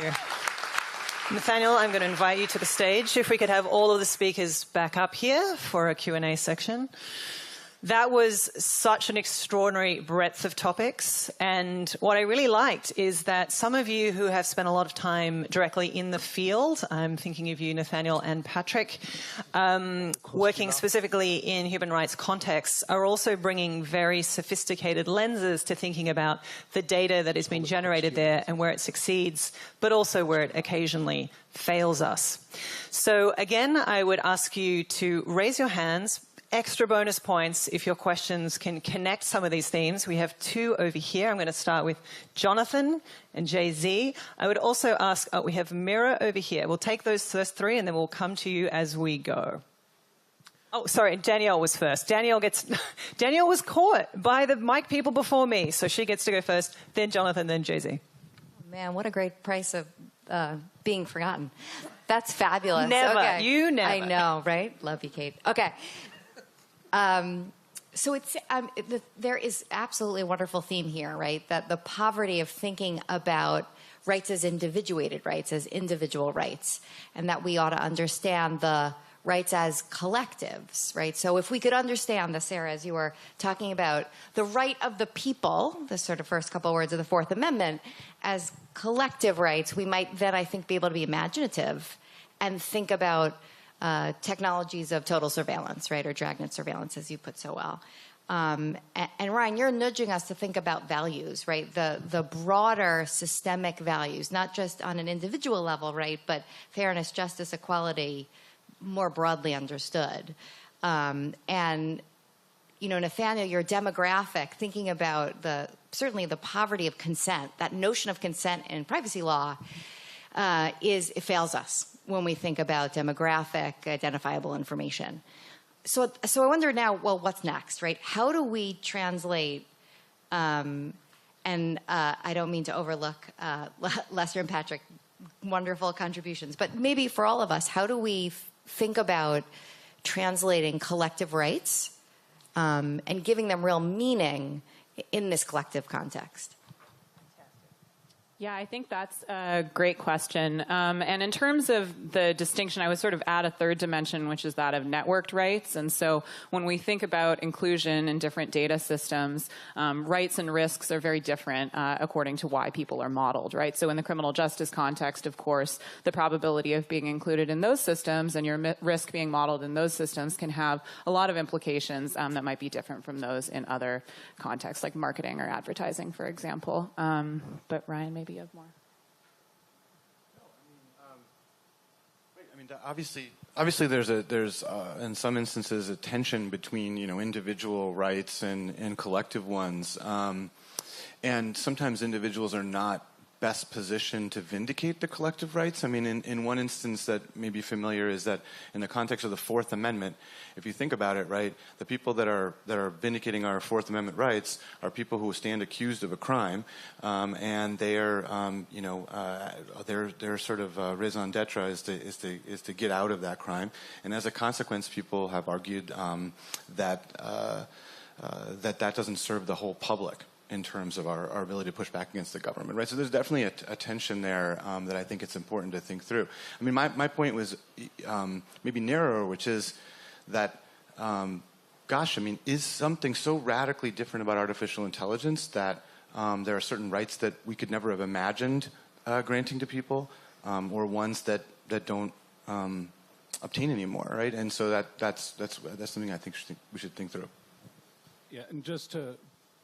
you. Nathaniel, I'm going to invite you to the stage. If we could have all of the speakers back up here for a Q&A section. That was such an extraordinary breadth of topics. And what I really liked is that some of you who have spent a lot of time directly in the field, I'm thinking of you, Nathaniel and Patrick, working specifically in human rights contexts, are also bringing very sophisticated lenses to thinking about the data that has been generated there and where it succeeds, but also where it occasionally fails us. So again, I would ask you to raise your hands. Extra bonus points if your questions can connect some of these themes. We have two over here. I'm going to start with Jonathan and Jay-Z. I would also ask, we have Mira over here. We'll take those first three and then we'll come to you as we go. Oh, sorry, Danielle was first. Danielle was caught by the mic people before me, so she gets to go first, then Jonathan, then Jay-Z. Oh, man, what a great price of being forgotten. That's fabulous. Never. Okay. You never. I know, right? Love you, Kate. Okay. So there is absolutely a wonderful theme here, right? That the poverty of thinking about rights as individuated rights, as individual rights, and that we ought to understand the rights as collectives, right? So if we could understand this, Sarah, as you were talking about the right of the people, the sort of first couple of words of the Fourth Amendment, as collective rights, we might then, I think, be able to be imaginative and think about technologies of total surveillance, right, or dragnet surveillance, as you put so well. And Ryan, you're nudging us to think about values, right, the broader systemic values, not just on an individual level, right, but fairness, justice, equality, more broadly understood. And, you know, Nathaniel, your demographic, thinking about certainly the poverty of consent, that notion of consent in privacy law, it fails us when we think about demographic identifiable information. So I wonder now, well, what's next, right? How do we translate, and I don't mean to overlook Lester and Patrick, wonderful contributions, but maybe for all of us, how do we think about translating collective rights and giving them real meaning in this collective context? Yeah, I think that's a great question. And in terms of the distinction, I would sort of add a third dimension, which is that of networked rights. And so when we think about inclusion in different data systems, rights and risks are very different according to why people are modeled, right? So in the criminal justice context, of course, the probability of being included in those systems and your risk being modeled in those systems can have a lot of implications that might be different from those in other contexts, like marketing or advertising, for example. But Ryan, maybe you have more. Obviously, there's in some instances a tension between individual rights and collective ones, and sometimes individuals are not best positioned to vindicate the collective rights. I mean, in one instance that may be familiar is that in the context of the Fourth Amendment, if you think about it, right, the people that are vindicating our Fourth Amendment rights are people who stand accused of a crime, and they are, their sort of raison d'etre is to get out of that crime, and as a consequence, people have argued that doesn't serve the whole public in terms of our ability to push back against the government, right? So there's definitely a tension there that I think it's important to think through. I mean, my point was maybe narrower, which is that, is something so radically different about artificial intelligence that there are certain rights that we could never have imagined granting to people, or ones that don't obtain anymore, right? And so that's something I think we should think through. Yeah, and just to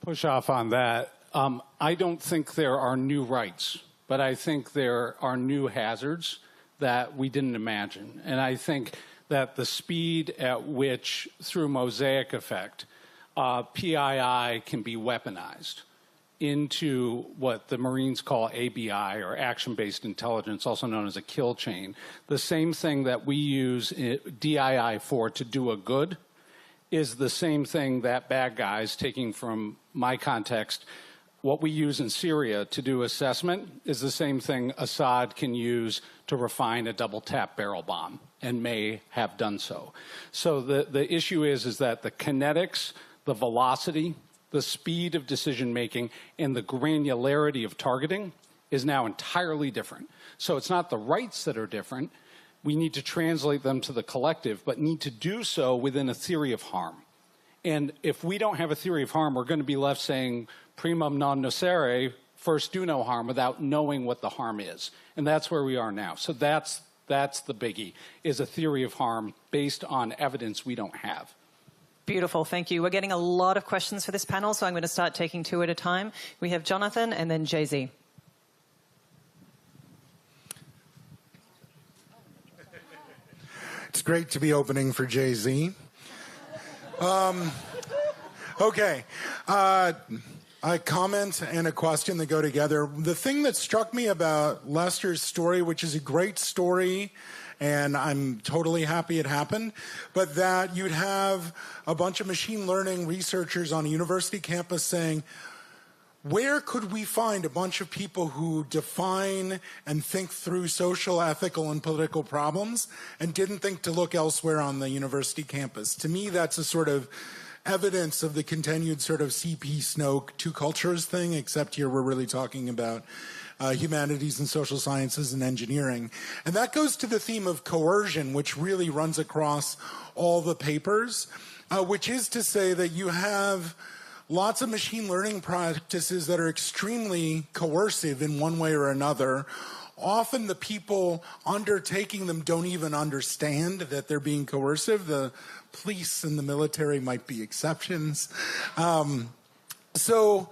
push off on that, I don't think there are new rights, but I think there are new hazards that we didn't imagine. And I think that the speed at which, through mosaic effect, PII can be weaponized into what the Marines call ABI, or action-based intelligence, also known as a kill chain. The same thing that we use DII for to do a good is the same thing that bad guys, taking from my context, what we use in Syria to do assessment is the same thing Assad can use to refine a double-tap barrel bomb, and may have done so. So the issue is that the kinetics, the velocity, the speed of decision-making, and the granularity of targeting is now entirely different. So it's not the rights that are different. We need to translate them to the collective, but need to do so within a theory of harm. And if we don't have a theory of harm, we're going to be left saying primum non nocere, first do no harm, without knowing what the harm is. And that's where we are now. So that's the biggie, is a theory of harm based on evidence we don't have. Beautiful, thank you. We're getting a lot of questions for this panel, so I'm going to start taking two at a time. We have Jonathan and then Jay-Z. It's great to be opening for Jay-Z. Okay. A comment and a question that go together. The thing that struck me about Lester's story, which is a great story, and I'm totally happy it happened, but that you'd have a bunch of machine learning researchers on a university campus saying, where could we find a bunch of people who define and think through social, ethical, and political problems and didn't think to look elsewhere on the university campus? To me, that's a sort of evidence of the continued sort of CP Snoke two cultures thing, except here we're really talking about humanities and social sciences and engineering. And that goes to the theme of coercion, which really runs across all the papers, which is to say that you have lots of machine learning practices that are extremely coercive in one way or another. Often the people undertaking them don't even understand that they're being coercive. The police and the military might be exceptions. So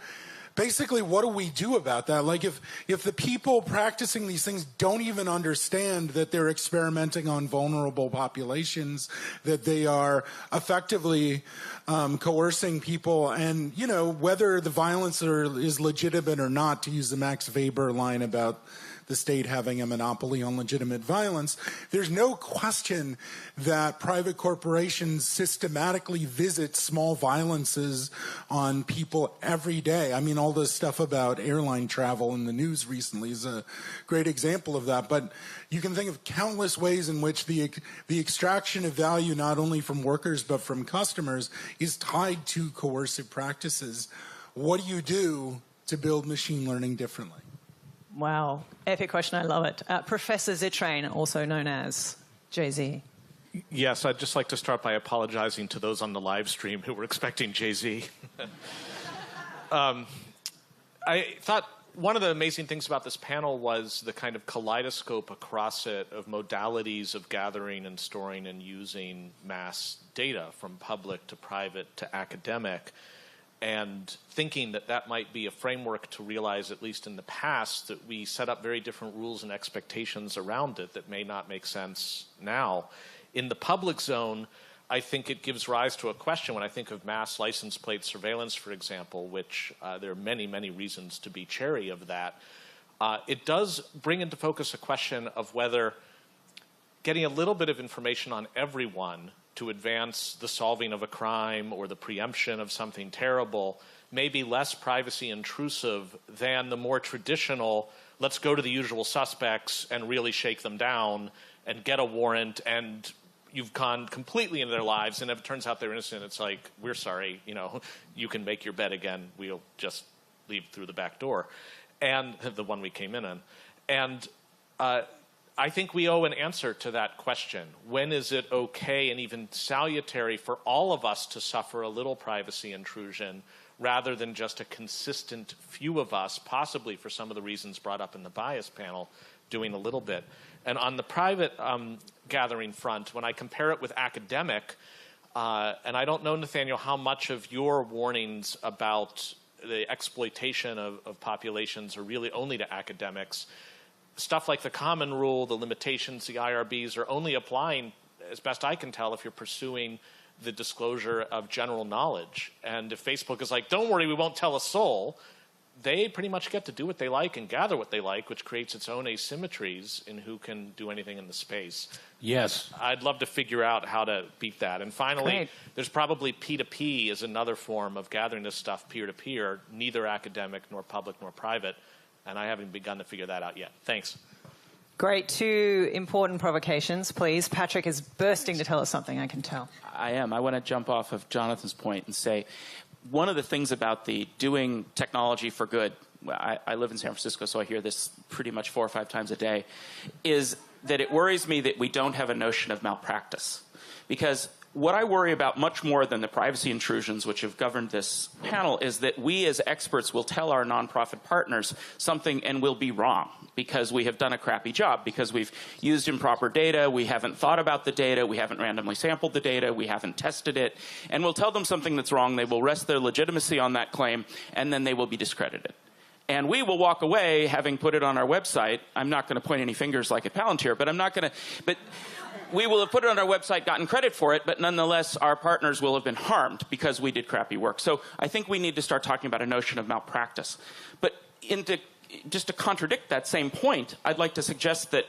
basically, what do we do about that? Like, if the people practicing these things don't even understand that they're experimenting on vulnerable populations, that they are effectively coercing people, and, you know, whether the violence is legitimate or not, to use the Max Weber line about the state having a monopoly on legitimate violence, there's no question that private corporations systematically visit small violences on people every day. I mean, all this stuff about airline travel in the news recently is a great example of that. But you can think of countless ways in which the extraction of value, not only from workers but from customers, is tied to coercive practices. What do you do to build machine learning differently? Wow, epic question, I love it. Professor Zittrain, also known as Jay-Z. Yes, I'd just like to start by apologizing to those on the live stream who were expecting Jay-Z. I thought one of the amazing things about this panel was the kind of kaleidoscope across it of modalities of gathering and storing and using mass data, from public to private to academic, and thinking that that might be a framework to realize, at least in the past, that we set up very different rules and expectations around it that may not make sense now. In the public zone, I think it gives rise to a question when I think of mass license plate surveillance, for example, which there are many, many reasons to be chary of that. It does bring into focus a question of whether getting a little bit of information on everyone to advance the solving of a crime or the preemption of something terrible may be less privacy intrusive than the more traditional, let's go to the usual suspects and really shake them down and get a warrant, and you've gone completely into their lives, and if it turns out they're innocent, it's like, we're sorry, you know, you can make your bed again, we'll just leave through the back door, and the one we came in on. And I think we owe an answer to that question. When is it okay and even salutary for all of us to suffer a little privacy intrusion rather than just a consistent few of us, possibly for some of the reasons brought up in the bias panel, doing a little bit? And on the private gathering front, when I compare it with academic, and I don't know, Nathaniel, how much of your warnings about the exploitation of populations are really only to academics. Stuff like the common rule, the limitations, the IRBs are only applying, as best I can tell, if you're pursuing the disclosure of general knowledge. And if Facebook is like, don't worry, we won't tell a soul, they pretty much get to do what they like and gather what they like, which creates its own asymmetries in who can do anything in the space. Yes. I'd love to figure out how to beat that. And finally, Great. There's probably P2P is another form of gathering this stuff peer-to-peer, neither academic nor public nor private. And I haven't begun to figure that out yet. Thanks. Great. Two important provocations, please. Patrick is bursting to tell us something, I can tell. I am. I want to jump off of Jonathan's point and say one of the things about the doing technology for good I live in San Francisco, so I hear this pretty much 4 or 5 times a day, is that it worries me that we don't have a notion of malpractice. Because what I worry about much more than the privacy intrusions which have governed this panel is that we as experts will tell our nonprofit partners something and we'll be wrong because we have done a crappy job, because we've used improper data, we haven't thought about the data, we haven't randomly sampled the data, we haven't tested it, and we'll tell them something that's wrong, they will rest their legitimacy on that claim, and then they will be discredited. And we will walk away having put it on our website. I'm not going to point any fingers like at Palantir, but I'm not going to... But we will have put it on our website, gotten credit for it, but nonetheless, our partners will have been harmed because we did crappy work. So I think we need to start talking about a notion of malpractice. But just to contradict that same point, I'd like to suggest that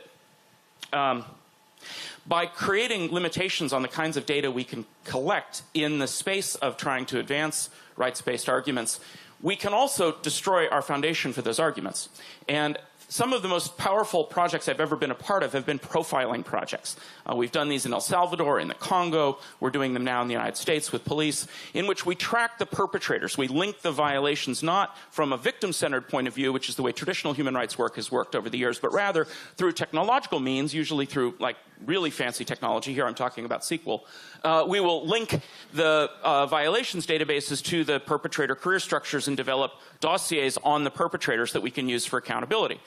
by creating limitations on the kinds of data we can collect in the space of trying to advance rights-based arguments, we can also destroy our foundation for those arguments. And some of the most powerful projects I've ever been a part of have been profiling projects. We've done these in El Salvador, in the Congo. We're doing them now in the United States with police, in which we track the perpetrators. We link the violations not from a victim-centered point of view, which is the way traditional human rights work has worked over the years, but rather through technological means, usually through like really fancy technology. Here I'm talking about SQL. We will link the violations databases to the perpetrator career structures and develop dossiers on the perpetrators that we can use for accountability.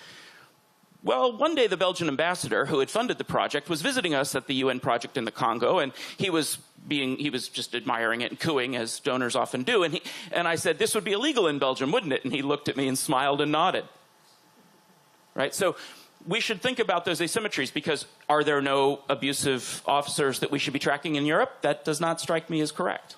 Well, one day the Belgian ambassador who had funded the project was visiting us at the UN project in the Congo, and he was just admiring it and cooing, as donors often do. And I said, this would be illegal in Belgium, wouldn't it? And he looked at me and smiled and nodded. Right? So we should think about those asymmetries, because are there no abusive officers that we should be tracking in Europe? That does not strike me as correct.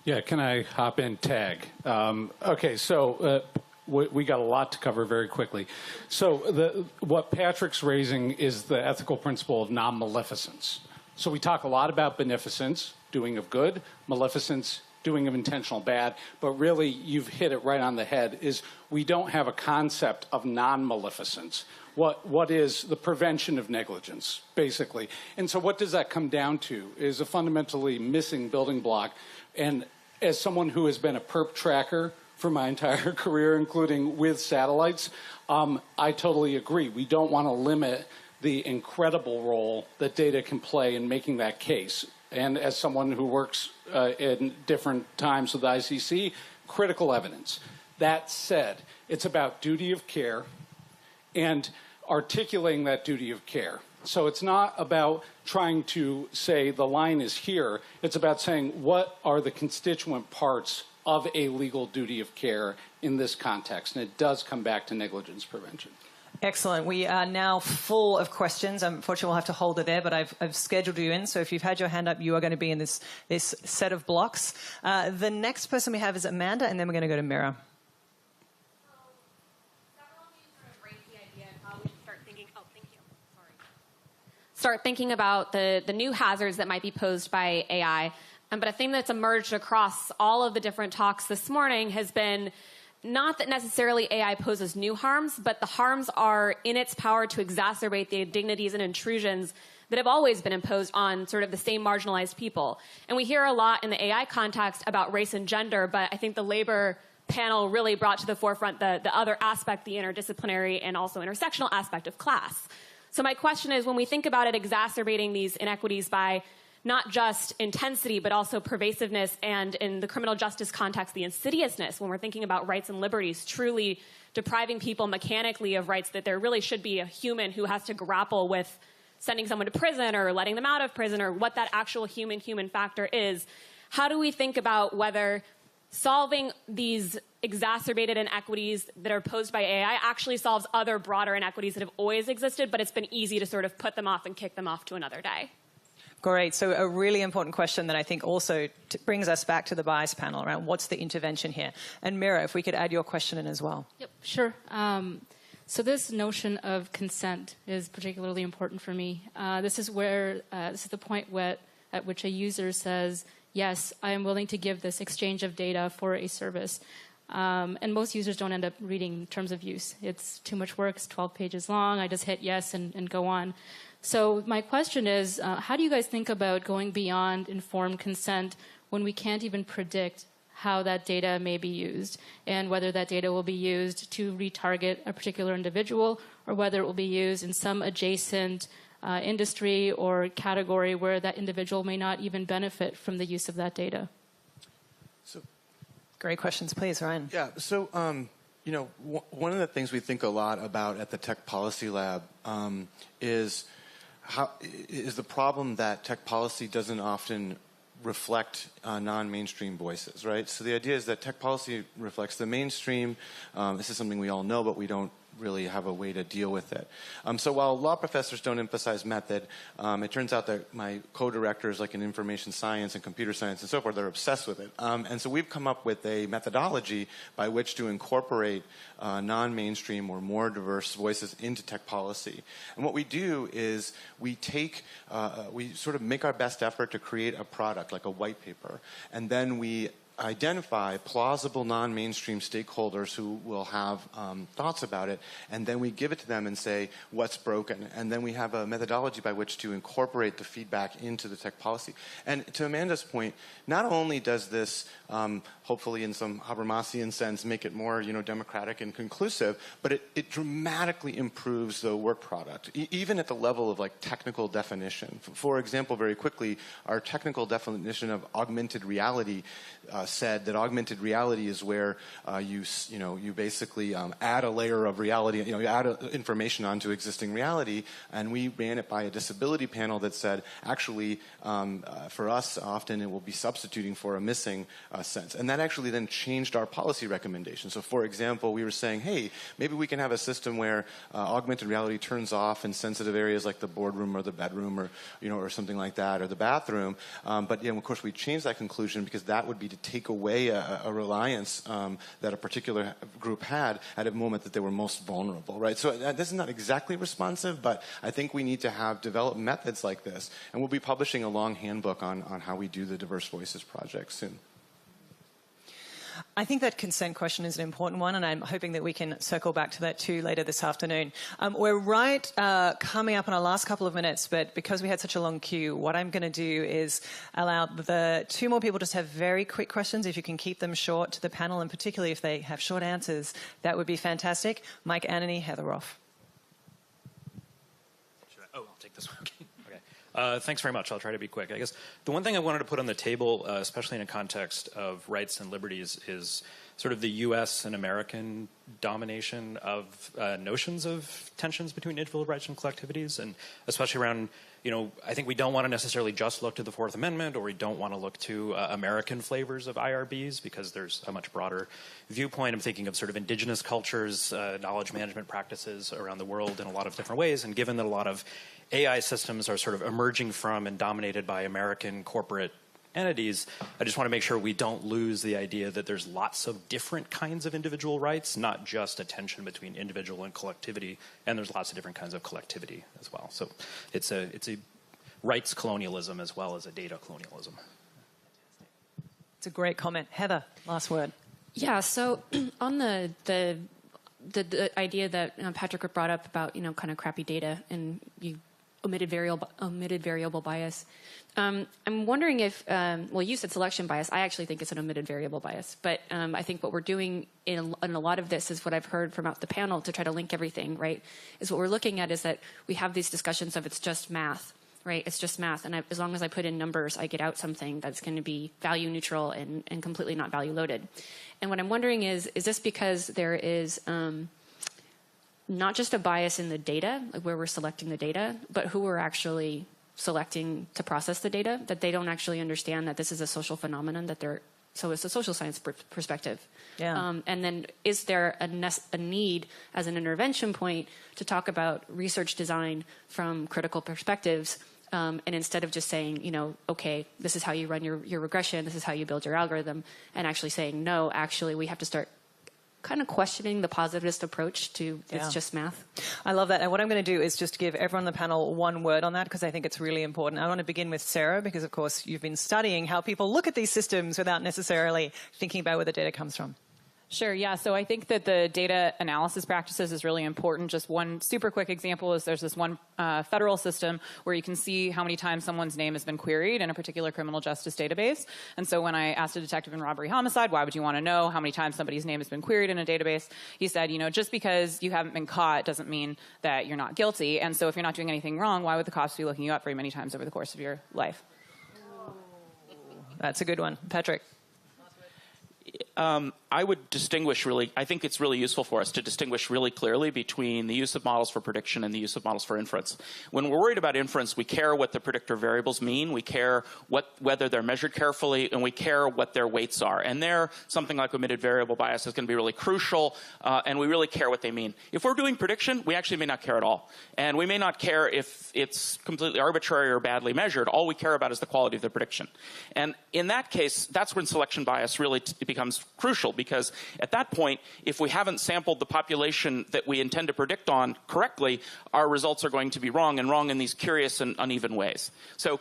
Yeah, can I hop in, tag? Okay, so we got a lot to cover very quickly. So what Patrick's raising is the ethical principle of non-maleficence. So we talk a lot about beneficence, doing of good, maleficence, doing of intentional bad, but really you've hit it right on the head, is we don't have a concept of non-maleficence. What is the prevention of negligence, basically? And so what does that come down to is a fundamentally missing building block. And as someone who has been a perp tracker for my entire career, including with satellites, I totally agree. We don't want to limit the incredible role that data can play in making that case. And as someone who works in different times with ICC, critical evidence. That said, it's about duty of care and articulating that duty of care. So it's not about trying to say the line is here. It's about saying what are the constituent parts of a legal duty of care in this context. And it does come back to negligence prevention. Excellent. We are now full of questions. Unfortunately, we'll have to hold it there, but I've scheduled you in. So if you've had your hand up, you are going to be in this set of blocks. The next person we have is Amanda, and then we're going to go to Mira. Start thinking about the new hazards that might be posed by AI. But a thing that's emerged across all of the different talks this morning has been not that necessarily AI poses new harms, but the harms are in its power to exacerbate the indignities and intrusions that have always been imposed on sort of the same marginalized people. And we hear a lot in the AI context about race and gender, but I think the labor panel really brought to the forefront the other aspect, the interdisciplinary and also intersectional aspect of class. So my question is, when we think about it exacerbating these inequities by not just intensity, but also pervasiveness, and in the criminal justice context, the insidiousness, when we're thinking about rights and liberties, truly depriving people mechanically of rights, that there really should be a human who has to grapple with sending someone to prison or letting them out of prison, or what that actual human factor is. How do we think about whether solving these exacerbated inequities that are posed by AI actually solves other broader inequities that have always existed, but it's been easy to sort of put them off and kick them off to another day? Great. So a really important question that I think also brings us back to the bias panel around what's the intervention here. And Mira, if we could add your question in as well. Yep, sure. So this notion of consent is particularly important for me. This is the point at which a user says, yes, I am willing to give this exchange of data for a service. And most users don't end up reading terms of use. It's too much work. It's 12 pages long. I just hit yes and go on. So my question is, how do you guys think about going beyond informed consent when we can't even predict how that data may be used and whether that data will be used to retarget a particular individual or whether it will be used in some adjacent industry or category where that individual may not even benefit from the use of that data. So, great questions, please, Ryan. Yeah. So, one of the things we think a lot about at the Tech Policy Lab is the problem that tech policy doesn't often reflect non-mainstream voices, right? So the idea is that tech policy reflects the mainstream. This is something we all know, but we don't really have a way to deal with it. So while law professors don't emphasize method, it turns out that my co-directors, like in information science and computer science and so forth, they're obsessed with it. And so we've come up with a methodology by which to incorporate non-mainstream or more diverse voices into tech policy. And what we do is we sort of make our best effort to create a product, like a white paper, and then we identify plausible non-mainstream stakeholders who will have thoughts about it, and then we give it to them and say what's broken, and then we have a methodology by which to incorporate the feedback into the tech policy. And to Amanda's point, not only does this hopefully in some Habermasian sense make it more democratic and conclusive, but it dramatically improves the work product, even at the level of like technical definition. For example, very quickly, our technical definition of augmented reality said that augmented reality is where you basically add a layer of reality, you add information onto existing reality, and we ran it by a disability panel that said actually for us often it will be substituting for a missing sense, and that actually then changed our policy recommendations. So for example, we were saying, hey, maybe we can have a system where augmented reality turns off in sensitive areas like the boardroom or the bedroom or something like that, or the bathroom, but of course we changed that conclusion because that would be to take away a reliance that a particular group had at a moment that they were most vulnerable, right? So this is not exactly responsive, but I think we need to develop methods like this, and we'll be publishing a long handbook on how we do the Diverse Voices project soon. I think that consent question is an important one, and I'm hoping that we can circle back to that too later this afternoon. We're coming up on our last couple of minutes, but because we had such a long queue, what I'm going to do is allow the two more people just have very quick questions. If you can keep them short to the panel, and particularly if they have short answers, that would be fantastic. Mike Anany, Heather Roth. I'll take this one. Thanks very much. I'll try to be quick. I guess the one thing I wanted to put on the table, especially in a context of rights and liberties, is sort of the U.S. and American domination of notions of tensions between individual rights and collectivities, and especially around, I think we don't want to necessarily just look to the Fourth Amendment, or we don't want to look to American flavors of IRBs, because there's a much broader viewpoint. I'm thinking of sort of indigenous cultures, knowledge management practices around the world in a lot of different ways, and given that a lot of AI systems are sort of emerging from and dominated by American corporate entities, I just want to make sure we don't lose the idea that there's lots of different kinds of individual rights, not just a tension between individual and collectivity, and there's lots of different kinds of collectivity as well. So it's a rights colonialism as well as a data colonialism. It's a great comment. Heather, last word. Yeah, so on the idea that Patrick brought up about, kind of crappy data and you omitted variable bias. I'm wondering if, you said selection bias. I actually think it's an omitted variable bias. But I think what we're doing in a lot of this is what I've heard from out the panel to try to link everything, right, is what we're looking at is that we have these discussions of it's just math, right? It's just math. And as long as I put in numbers, I get out something that's going to be value neutral and completely not value loaded. And what I'm wondering is this because there is not just a bias in the data, like where we're selecting the data, but who we're actually selecting to process the data, that they don't actually understand that this is a social phenomenon, so it's a social science perspective. Yeah. And then is there a need as an intervention point to talk about research design from critical perspectives, and instead of just saying, okay, this is how you run your regression, this is how you build your algorithm, and actually saying, no, actually we have to start kind of questioning the positivist approach to it's just math. I love that. And what I'm going to do is just give everyone on the panel one word on that, because I think it's really important. I want to begin with Sarah, because of course you've been studying how people look at these systems without necessarily thinking about where the data comes from. Sure, yeah. So I think that the data analysis practices is really important. Just one super quick example is there's this one federal system where you can see how many times someone's name has been queried in a particular criminal justice database. And so when I asked a detective in robbery homicide, why would you want to know how many times somebody's name has been queried in a database? He said, just because you haven't been caught doesn't mean that you're not guilty. And so if you're not doing anything wrong, why would the cops be looking you up very many times over the course of your life? That's a good one. Patrick. I would distinguish really, I think it's really useful for us to distinguish really clearly between the use of models for prediction and the use of models for inference. When we're worried about inference, we care what the predictor variables mean, we care whether they're measured carefully, and we care what their weights are. And there, something like omitted variable bias is going to be really crucial, and we really care what they mean. If we're doing prediction, we actually may not care at all. And we may not care if it's completely arbitrary or badly measured. All we care about is the quality of the prediction. And in that case, that's when selection bias really becomes crucial, because at that point, if we haven't sampled the population that we intend to predict on correctly, our results are going to be wrong, and wrong in these curious and uneven ways. So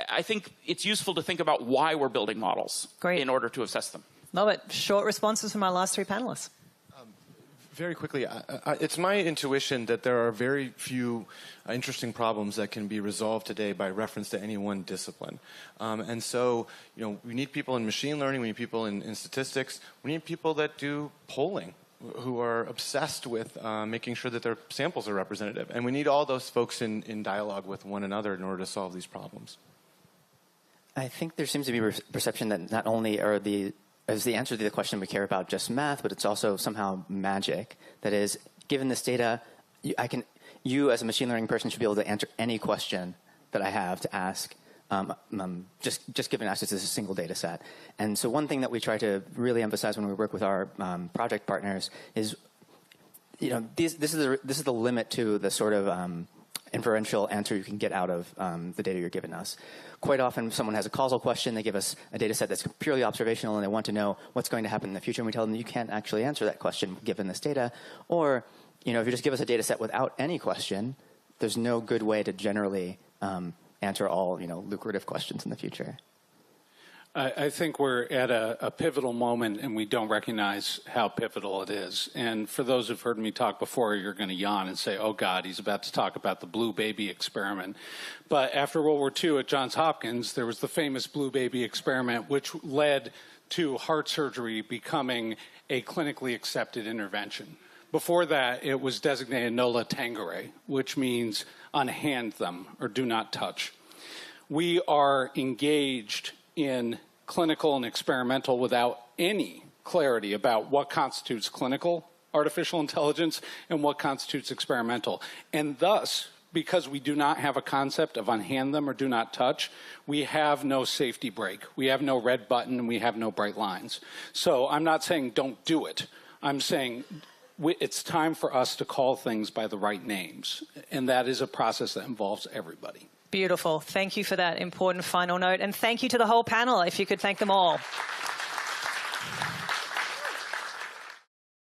I think it's useful to think about why we're building models in order to assess them. Love it. Short responses from our last three panelists. Very quickly, it's my intuition that there are very few interesting problems that can be resolved today by reference to any one discipline. And so, we need people in machine learning, we need people in statistics, we need people that do polling, who are obsessed with making sure that their samples are representative. And we need all those folks in dialogue with one another in order to solve these problems. I think there seems to be a perception that not only is the answer to the question we care about just math, but it's also somehow magic. That is, given this data, you as a machine learning person should be able to answer any question that I have to ask, just given access to this single data set. And so one thing that we try to really emphasize when we work with our project partners is, this is the limit to the sort of inferential answer you can get out of the data you're giving us. Quite often, if someone has a causal question, they give us a data set that's purely observational, and they want to know what's going to happen in the future, and we tell them you can't actually answer that question given this data. Or, if you just give us a data set without any question, there's no good way to generally answer all, lucrative questions in the future. I think we're at a pivotal moment, and we don't recognize how pivotal it is. And for those who've heard me talk before, you're going to yawn and say, oh, God, he's about to talk about the blue baby experiment. But after World War II at Johns Hopkins, there was the famous blue baby experiment, which led to heart surgery becoming a clinically accepted intervention. Before that, it was designated nolla tangere, which means unhand them or do not touch. We are engaged in clinical and experimental without any clarity about what constitutes clinical artificial intelligence and what constitutes experimental. And thus, because we do not have a concept of unhand them or do not touch, we have no safety brake. We have no red button, and we have no bright lines. So I'm not saying don't do it. I'm saying it's time for us to call things by the right names. And that is a process that involves everybody. Beautiful. Thank you for that important final note. And thank you to the whole panel. If you could thank them all.